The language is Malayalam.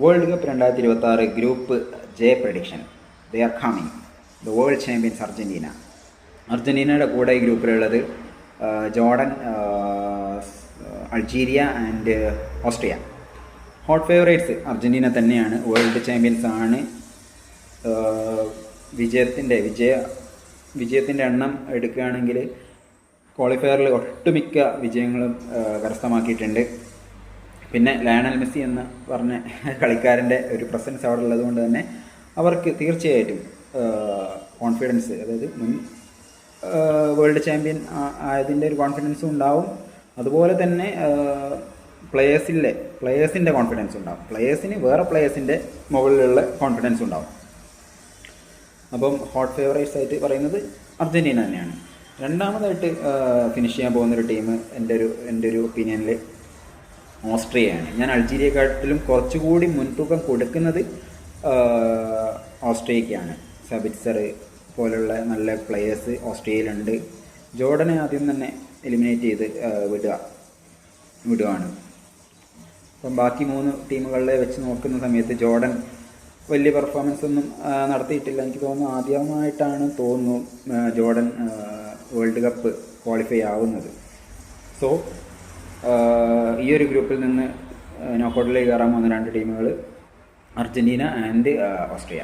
World cup 2026 group J prediction. They are coming. The world champions Argentina. അർജൻറ്റീനയുടെ കൂടെ ഈ ഗ്രൂപ്പിലുള്ളത് Jordan, Algeria and Austria. Hot favourites Argentina തന്നെയാണ്. വേൾഡ് ചാമ്പ്യൻസ് ആണ്. വിജയത്തിൻ്റെ എണ്ണം എടുക്കുകയാണെങ്കിൽ ക്വാളിഫയറിൽ ഒട്ടുമിക്ക വിജയങ്ങളും കരസ്ഥമാക്കിയിട്ടുണ്ട്. പിന്നെ ലയണൽ മെസ്സി എന്ന് പറഞ്ഞ കളിക്കാരൻ്റെ ഒരു പ്രസൻസ് അവിടെ ഉള്ളത് കൊണ്ട് തന്നെ അവർക്ക് തീർച്ചയായിട്ടും കോൺഫിഡൻസ്, അതായത് മുൻ വേൾഡ് ചാമ്പ്യൻ ആയതിൻ്റെ ഒരു കോൺഫിഡൻസും ഉണ്ടാവും. അതുപോലെ തന്നെ പ്ലെയേഴ്സിൻ്റെ കോൺഫിഡൻസ് ഉണ്ടാവും. പ്ലെയേഴ്സിന് വേറെ പ്ലെയേഴ്സിൻ്റെ മുകളിലുള്ള കോൺഫിഡൻസ് ഉണ്ടാവും. അപ്പം ഹോട്ട് ഫേവറേറ്റ്സ് ആയിട്ട് പറയുന്നത് അർജൻറ്റീന തന്നെയാണ്. രണ്ടാമതായിട്ട് ഫിനിഷ് ചെയ്യാൻ പോകുന്നൊരു ടീം എൻ്റെ ഒരു ഒപ്പീനിയനിൽ ഓസ്ട്രിയയാണ്. ഞാൻ അൾജീരിയക്കാട്ടിലും കുറച്ചുകൂടി മുൻതൂക്കം കൊടുക്കുന്നത് ഓസ്ട്രിയയ്ക്കാണ്. സബിറ്റ്സർ പോലുള്ള നല്ല പ്ലെയേഴ്സ് ഓസ്ട്രിയയിലുണ്ട്. ജോർഡനെ ആദ്യം തന്നെ എലിമിനേറ്റ് ചെയ്ത് വിടുകയാണ്. അപ്പം ബാക്കി 3 ടീമുകളിലെ വെച്ച് നോക്കുന്ന സമയത്ത് ജോർഡൻ വലിയ പെർഫോമൻസ് ഒന്നും നടത്തിയിട്ടില്ല. എനിക്ക് തോന്നുന്നു ആദ്യമായിട്ടാണ് ജോർഡൻ വേൾഡ് കപ്പ് ക്വാളിഫൈ ആവുന്നത്. സോ ഈ ഒരു ഗ്രൂപ്പിൽ നിന്ന് നോക്കൗട്ടിലേക്ക് കയറാൻ പോകുന്ന 2 ടീമുകൾ അർജൻറ്റീന ആൻഡ് ഓസ്ട്രിയ.